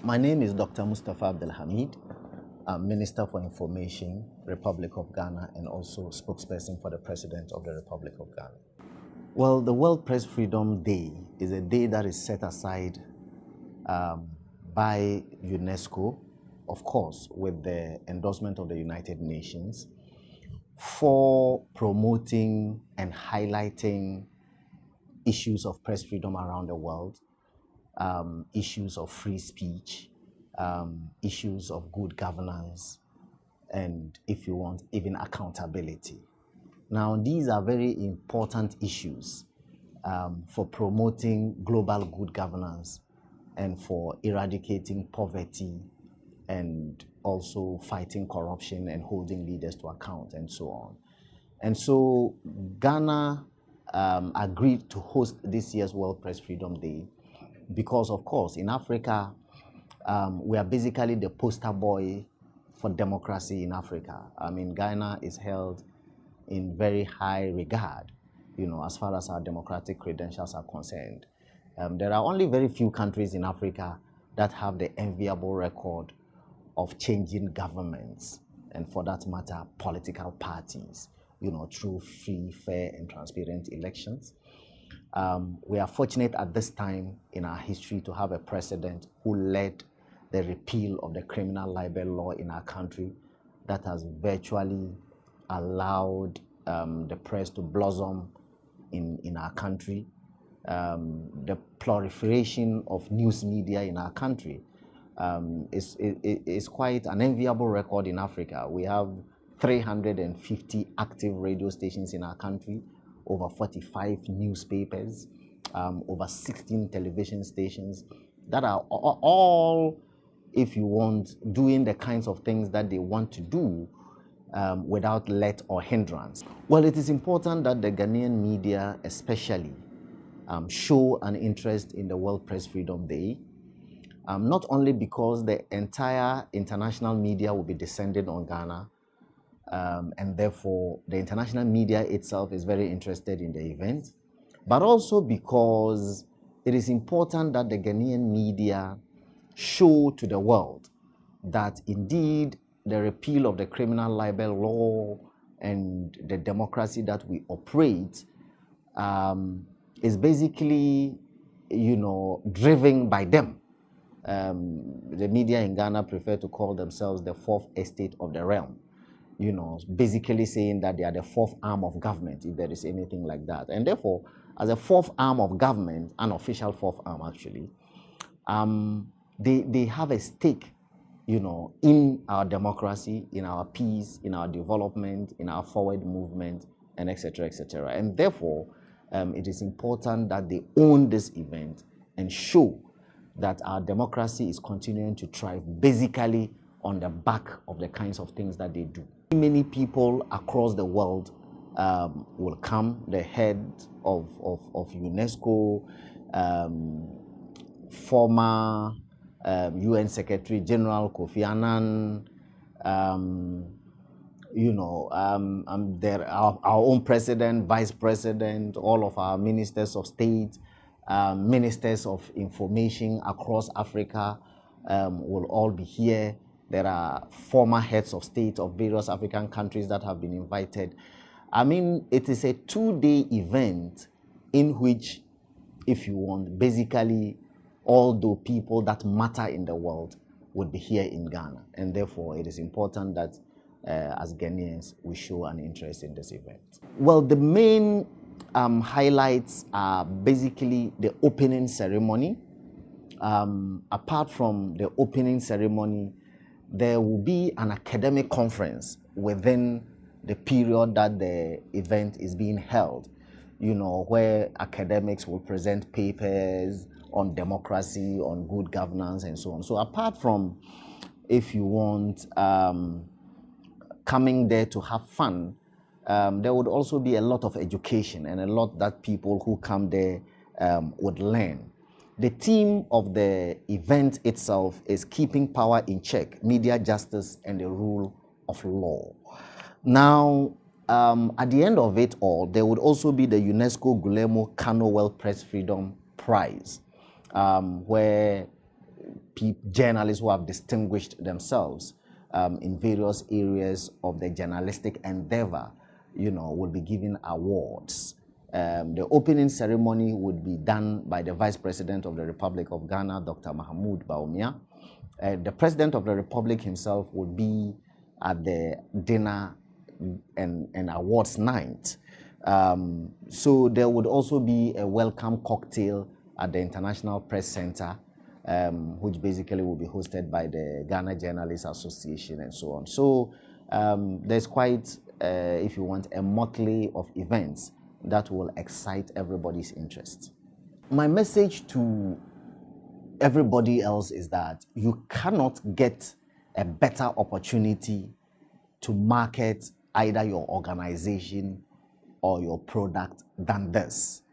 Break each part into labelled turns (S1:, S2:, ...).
S1: My name is Dr. Mustapha Abdul-Hamid. I'm Minister for Information, Republic of Ghana, and also spokesperson for the President of the Republic of Ghana. Well, the World Press Freedom Day is a day that is set aside by UNESCO, of course, with the endorsement of the United Nations, for promoting and highlighting issues of press freedom around the world, issues of free speech, issues of good governance, and if you want, even accountability. Now, these are very important issues for promoting global good governance and for eradicating poverty and also fighting corruption and holding leaders to account and so on. And so Ghana agreed to host this year's World Press Freedom Day because, of course, in Africa, we are basically the poster boy for democracy in Africa. I mean, Ghana is held in very high regard, as far as our democratic credentials are concerned. There are only very few countries in Africa that have the enviable record of changing governments, and for that matter, political parties, through free, fair, and transparent elections. We are fortunate at this time in our history to have a president who led the repeal of the criminal libel law in our country that has virtually allowed the press to blossom in our country. The proliferation of news media in our country is quite an enviable record in Africa. We have 350 active radio stations in our country, over 45 newspapers, over 16 television stations that are all, if you want, doing the kinds of things that they want to do without let or hindrance. Well, it is important that the Ghanaian media especially show an interest in the World Press Freedom Day, not only because the entire international media will be descending on Ghana, and therefore the international media itself is very interested in the event, but also because it is important that the Ghanaian media show to the world that indeed the repeal of the criminal libel law and the democracy that we operate is basically, driven by them. The media in Ghana prefer to call themselves the fourth estate of the realm, basically saying that they are the fourth arm of government, if there is anything like that. And therefore, as a fourth arm of government, an official fourth arm actually, they have a stake, in our democracy, in our peace, in our development, in our forward movement, and etc., etc. And therefore, it is important that they own this event and show that our democracy is continuing to thrive basically on the back of the kinds of things that they do. Many people across the world will come, the head of UNESCO, former UN Secretary General Kofi Annan, our own president, vice president, all of our ministers of state, ministers of information across Africa will all be here. There are former heads of state of various African countries that have been invited. I mean, it is a two-day event in which, if you want, basically all the people that matter in the world would be here in Ghana. And therefore, it is important that as Ghanaians, we show an interest in this event. Well, the main highlights are basically the opening ceremony. Apart from the opening ceremony, there will be an academic conference within the period that the event is being held, where academics will present papers on democracy, on good governance, and so on. So apart from, if you want, coming there to have fun, there would also be a lot of education and a lot that people who come there would learn. The theme of the event itself is keeping power in check, media justice, and the rule of law. Now, at the end of it all, there would also be the UNESCO Guillermo Kano World Press Freedom Prize, where journalists who have distinguished themselves in various areas of the journalistic endeavor, will be given awards. The opening ceremony would be done by the Vice President of the Republic of Ghana, Dr. Mahmoud Bawumia. The President of the Republic himself would be at the dinner and awards night. So there would also be a welcome cocktail at the International Press Center, which basically will be hosted by the Ghana Journalists Association and so on. So there's quite, if you want, a motley of events that will excite everybody's interest. My message to everybody else is that you cannot get a better opportunity to market either your organization or your product than this.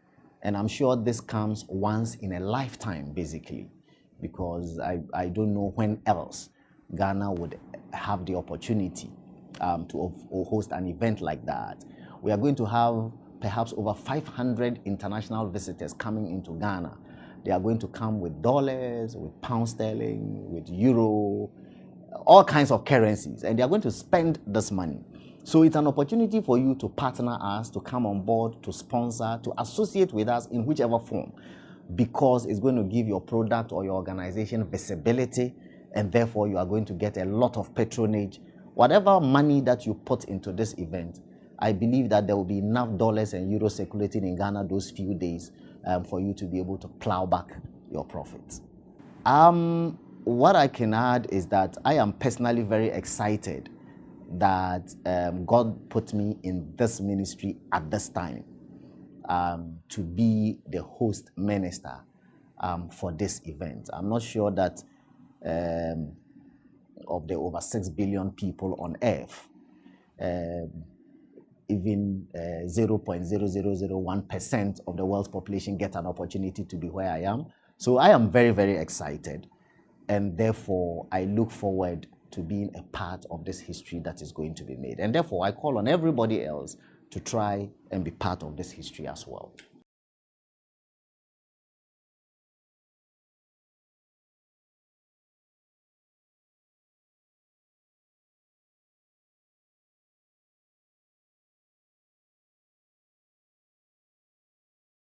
S1: And I'm sure this comes once in a lifetime, basically, because I don't know when else Ghana would have the opportunity to host an event like that. We are going to have perhaps over 500 international visitors coming into Ghana. They are going to come with dollars, with pound sterling, with euro, all kinds of currencies, and they are going to spend this money. So it's an opportunity for you to partner us, to come on board, to sponsor, to associate with us in whichever form, because it's going to give your product or your organization visibility, and therefore you are going to get a lot of patronage. Whatever money that you put into this event, I believe that there will be enough dollars and euros circulating in Ghana those few days for you to be able to plow back your profits. What I can add is that I am personally very excited that God put me in this ministry at this time to be the host minister for this event. I'm not sure that of the over 6 billion people on earth, even 0.0001% of the world's population get an opportunity to be where I am. So I am very, very excited. And therefore, I look forward to being a part of this history that is going to be made. And therefore, I call on everybody else to try and be part of this history as well.